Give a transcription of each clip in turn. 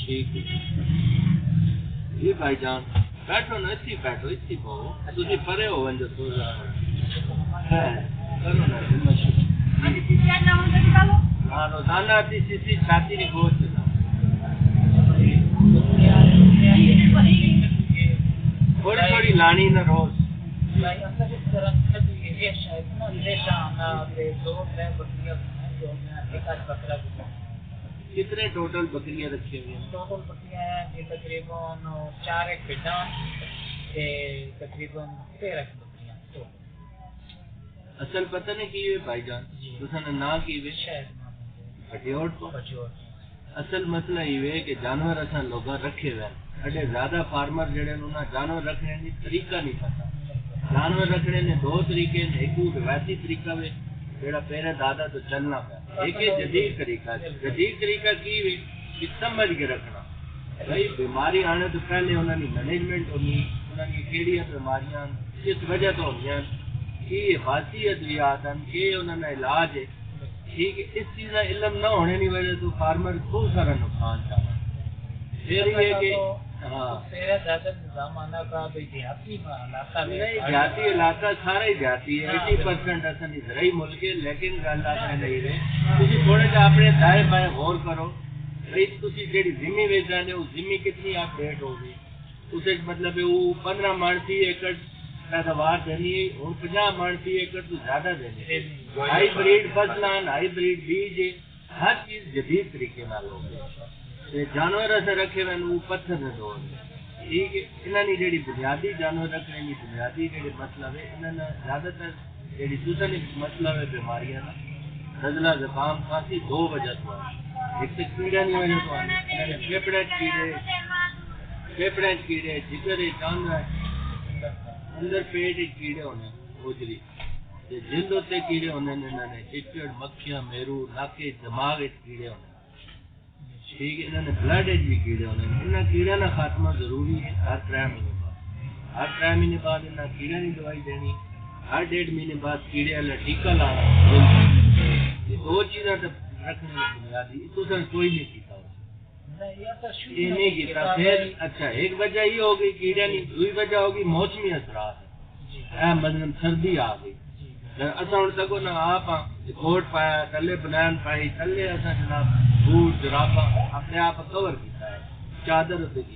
ٹھیک ہے جی بھائی جان بیٹھو نا اسی بیٹھو اسی بہو تھی پرے ہو جو کرو نا ہاں روزانہ آتی سی چھاتی نہیں گوشت تھوڑی تھوڑی لانی نہ روز کتنے ٹوٹل بکریاں رکھی ہوئی ہیں؟ ٹوٹل بکریاں ہیں جی تقریباً 4 بھیڈاں تقریباً 13 بکریاں. اصل پتہ نہیں کی ہوئے بھائی جان تساں نہ کی ہوئے شاید بٹیوٹ کو اصل مسئلہ یہ کہ جانور اساں لوگاں رکھے ہوئے اڈے زیادہ فارمر جڑے انہاں جانور رکھنے دی طریقہ نہیں پتہ. جانور رکھنے نے 2 طریقے ہیں. ایک روایتی طریقہ ہے جڑا پہلے دادا تو چلنا پیا. ایک جدید طریقہ جدید طریقہ کی ہوئی کہ سمجھ کے رکھنا بھائی بیماری آنے تو پہلے انہوں نے مینجمنٹ ہونی انہوں نے کیڑیاں بیماریاں کس وجہ تو ہونی کی حفاظتی ادویات ہیں کہ انہوں نے علاج ہے ٹھیک ہے. اس چیز کا علم نہ ہونے کی وجہ تو فارمر بہت سارا نقصان چاہتا پھر یہ کہ دیہاتی علاقہ سارا ہی دیہاتی ہے 80% اصل زرعی ملک ہے. لیکن گل آپ نہیں رہے تھی تھوڑا جا اپنے دائیں بائیں غور کرو بھائی تھی جی زمین ویچ رہے وہ زمین کتنی اپ ڈیٹ ہوگی اسے مطلب وہ 15 من فی ایکڑ پیداوار دینی ہے اور 50 من فی ایکڑ تو زیادہ دینی. ہائی بریڈ فصل ہائی بریڈ بیج ہر چیز جدید طریقے ہوگی. جانور ایسے رکھے ہوئے وہ پتھر نے دو ٹھیک ہے. انہوں نے جی بنیادی جانور رکھنے کی بنیادی جی مسئلہ ہے انہوں نے زیادہ تر جی دوسری مسئلہ ہے بیماریاں نزلہ زکام کھانسی 2 وجہ تو ایک تو کیڑے کی وجہ تو انہوں نے پھیپڑے کیڑے جگر چاند اندر پیٹ کیڑے ہونے گوجری جلد اتنے کیڑے ہونے انہوں نے چچڑ مکھیاں میرو ناکے دماغ کیڑے ہونے ٹھیک ہے. انہوں نے بلڈ بھی کیڑے ہونے انہیں کیڑے کا خاتمہ ضروری ہے. ہر 3 مہینے بعد ہر 3 مہینے بعد انہیں کیڑے کی دوائی دینی ہر 1.5 مہینے بعد کیڑے والا ٹیکہ لانا. یہ 2 چیزیں رکھنے کی بنیادی تو کوئی نہیں کیتا یہ نہیں کیتا. پھر اچھا ایک وجہ یہ ہوگی کیڑے کی دوسری وجہ ہوگی موسمی اثرات مطلب سردی آ گئی اصا ہوں سگو نہ آپ کوٹ پایا تھلے بنان پائی تھلے اصا جناب بوٹ جرابا اپنے آپ کور کیتا ہے چادر اتنے کی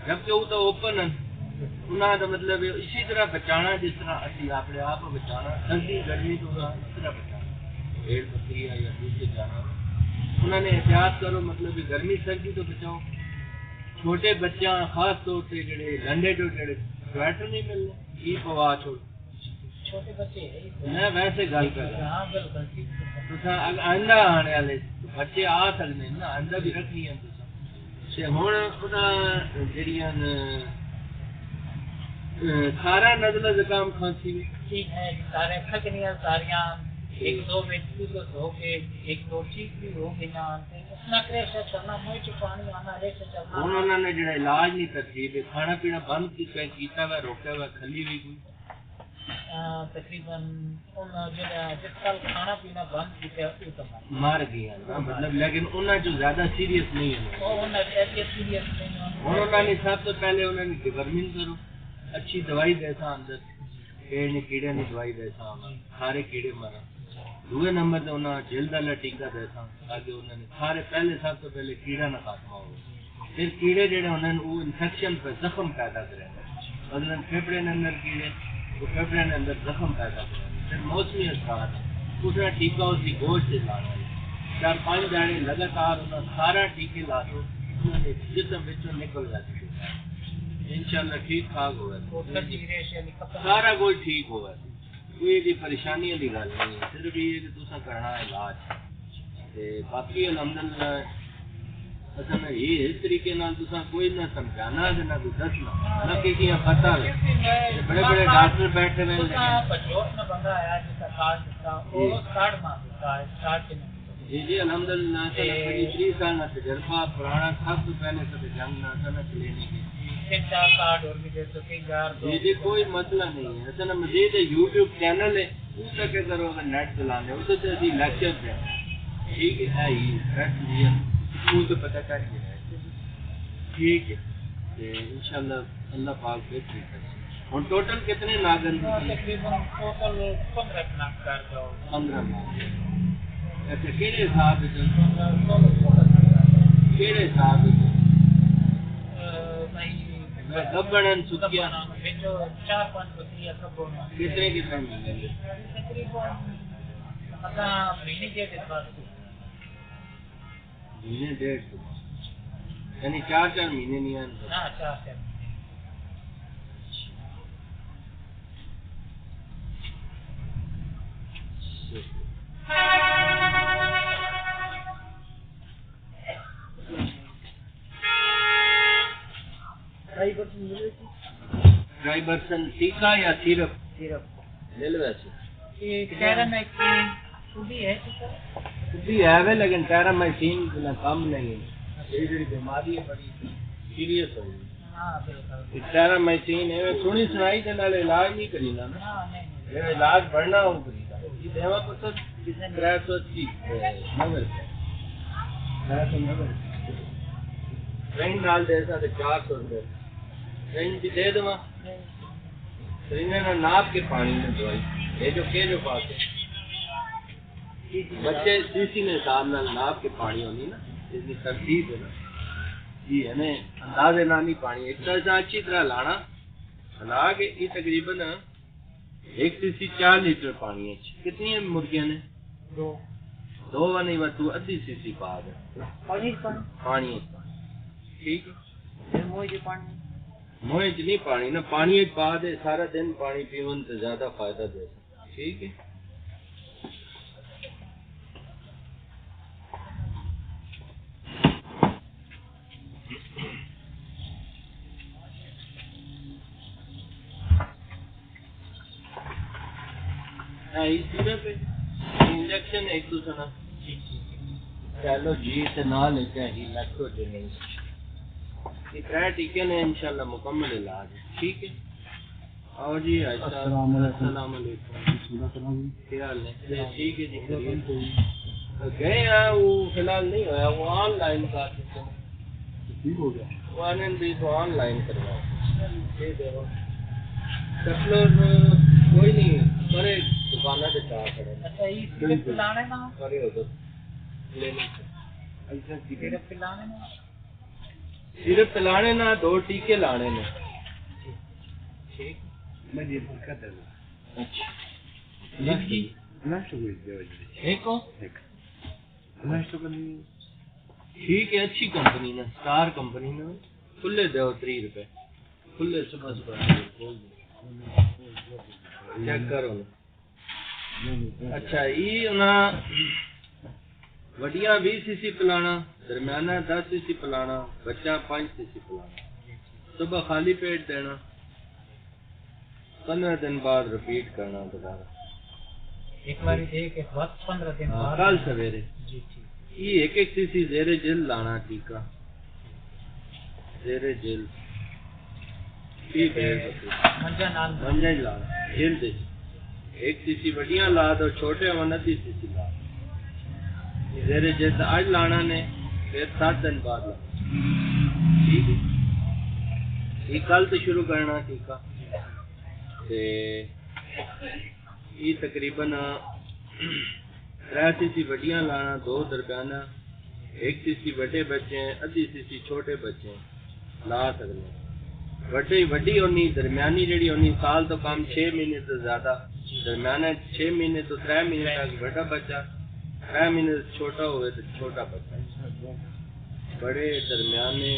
جبکہ وہ تو اوپن انہوں کا مطلب اسی طرح بچانا جس طرح اسی اپنے آپ بچانا سردی گرمی تو اس طرح بچانا بھیڑ بکری یا دوسرے جانور انہوں نے احتیاط کرو مطلب گرمی سردی تو بچاؤ. چھوٹے بچیاں خاص طور سے جڑے لنڈے جو جڑے سویٹر نہیں ملنے کی پوا چھوڑ چھوٹے بچے میں ویسے گل کر رہا آئندہ آنے والے بچے آ سکتے ہیں نا آئندہ بھی رکھنی ہے ہوں جڑیاں سارا نزلہ زکام کھانسی ٹھیک ہے سارے کھجنیاں ساریاں 1-2 میں ہو کے 1-2 ٹھیک بھی ہو گئی نا چلنا منہ چ پانی آنا ریسے چلنا انہوں نے جڑا علاج نہیں ترتیب کھانا پینا بند کیتا ہوا روکا ہوا کھلی ہوئی کوئی تقریباً جس سال کھانا پینا بند کیا مر گیا مطلب لیکن انہوں جو زیادہ سیریس نہیں ہے انہوں نے سب تو پہلے انہوں نے ڈیورمنٹ کرو اچھی دوائی دیسا اندر کیڑے نے دوائی دیسا سارے کیڑے مرا. دوسرے نمبر سے انہوں نے جلد والا ٹیکہ دیسا تاکہ انہوں نے سارے پہلے سب تو پہلے کیڑا نہ خاتمہ ہو. پھر کیڑے جڑے انہوں نے وہ انفیکشن پہ زخم پیدا کریں مطلب پھیپڑے کے اندر کیڑے وہ پھیپڑے کے اندر زخم پیدا کریں. پھر موسمی اثرات دوسرا ٹیکہ اس کی گوشت سے لانا 4-5 دہاڑے لگاتار انہوں سارا ٹیکے لا دو انہوں نے جسم بچوں نکل جاتی انشاءاللہ ٹھیک ٹھاک ہوگا سارا کوئی ٹھیک ہوگا. کوئی بھی پریشانیاں کی گل نہیں صرف یہ کہ تسا کرنا علاج باقی الحمدللہ اصل یہ اس طریقے کوئی نہ سمجھانا نہ کوئی دسنا نہ کسی پتہ بڑے بڑے ڈاکٹر بیٹھے جی جی الحمدللہ 30 سال کا تجربہ پرانا سب تو پہلے سب جنگ نہ لینے کی جی جی کوئی مسئلہ نہیں ہے. اصل مزید یوٹیوب چینل ہے اس کا کیا کرو اگر نیٹ چلانے اس سے لیکچر ہے ٹھیک ہے اسکول تو پتہ چل گیا ہے ٹھیک ہے انشاءاللہ اللہ پاک بہتری کرے ہوں ٹوٹل کتنے ناگن تقریباً ٹوٹل 15 لاکھ کر دو 15 لاکھ اچھا کہڑے حساب کہڑے حساب گبڑن سکیا 4-5 بکریاں کتنے ملیں گے تقریباً مہینے کے بعد مہینے 1.5 یعنی 4 مہینے نہیں آنے ہاں 4 ڈرائی برسن ٹیکا یا سیرپ لے لو ایسے بھی ہے لیکن ٹیرامائسین کم نہیں ہے یہ بیماری ہے بڑی سیریس ہو گئی ٹیرامائسین ہے سنی سنائی کے نال علاج نہیں کری نا علاج بڑھنا ہو کری یہ دیوا پتہ 380 رینج نال دے سا 400 روپے رینج بھی دے دوا ناپ کے پانی میں دوائی یہ جو پاس ہے بچے سی نے حساب نال ناپ کے پانی ہونی نا اس کی ترتیب ہے نا جی ہے نا اندازے نہ نہیں پانی ایک طرح سے اچھی طرح لانا لا کے یہ تقریباً 1 cc 4 لیٹر پانی ہے کتنی مرغیاں نے 2 نہیں تو ادھی cc پا دے پانی ٹھیک ہے موئے چ نہیں پانی نا پانی پا دے سارا دن پانی پیون سے زیادہ فائدہ دے ٹھیک ہے انجیکشن ایک دوسرا چلو جی سے نہ لیتے ہیں لیکٹو یہ 3 ٹیکے نے انشاءاللہ مکمل علاج ہے ٹھیک ہے اور جی السلام علیکم کیا حال ہے ٹھیک ہے جی گئے ہیں وہ فی الحال نہیں ہوا وہ آن لائن کا ٹھیک ہو گیا وہ بھی تو آن لائن کروایا کوئی نہیں کرے دکانہ سے چاہ کرے کرے ادھر صرف پلانے نا 2 ٹیکے لانے نے ٹھیک ٹھیک ہے اچھی کمپنی نا اسٹار کمپنی نا کھلے دو 3 روپے کھلے صبح چیک کرو اچھا یہ وڈیاں 20 cc پلانا درمیانہ 10 cc پلانا بچہ 5 cc پلانا صبح خالی پیٹ دینا 15 دن بعد ریپیٹ کرنا دوبارہ ایک بار ایک وقت 15 دن بعد کل سویرے یہ 1 cc زیر جلد لانا ٹیکا زیر جلد ٹھیک ہے منجا لانا جلد 1 cc وڈیاں لا دو چھوٹے ہونا 30 cc لا زیر جلد آج لانا نے پھر 7 دن بعد لانا ٹھیک ہے یہ کل تو شروع کرنا ٹھیک ہے یہ تقریباً 3 cc وڈیاں لانا 2 درمیانہ 1 cc وڈے بچے ہیں ادھی cc چھوٹے بچے ہیں لا سکتے وڈی ہونی درمیانی جڑی ہونی سال تو کم 6 مہینے تو زیادہ درمیانہ 6 مہینے تو 3 مہینے تک بڑا بچہ 3 مہینے چھوٹا ہوئے تو چھوٹا بچہ بڑے درمیانے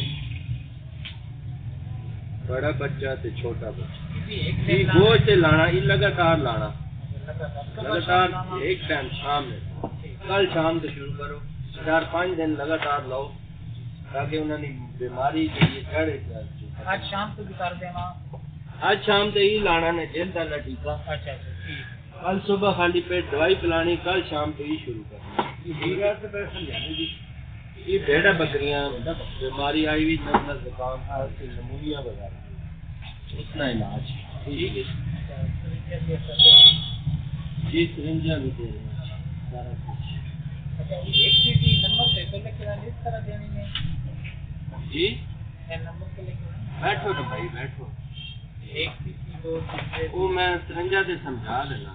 بڑا بچہ تو چھوٹا بچہ گوشت سے لانا یہ لگاتار لانا لگاتار ایک ٹائم شام میں کل شام سے شروع کرو 4-5 دن لگاتار لاؤ تاکہ انہوں نے بیماری چڑھے آج شام کو بھی کر دینا آج شام سے ہی لانا نے جلد والا ٹیکا کل صبح خالی پیٹ دوائی پلانی کل شام سے ہی شروع کرنا یہ بھیڑا بکریاں بیماری آئی ہوئی نزلہ زکام نمونیا وغیرہ اتنا علاج ٹھیک ہے جی سرنجا بھی دے رہے ہیں سارا کچھ جی خیر نمبر کے لے کے بیٹھو نا بھائی بیٹھو ایک تیسری دو تیسرے وہ میں 53 دے سمجھا دینا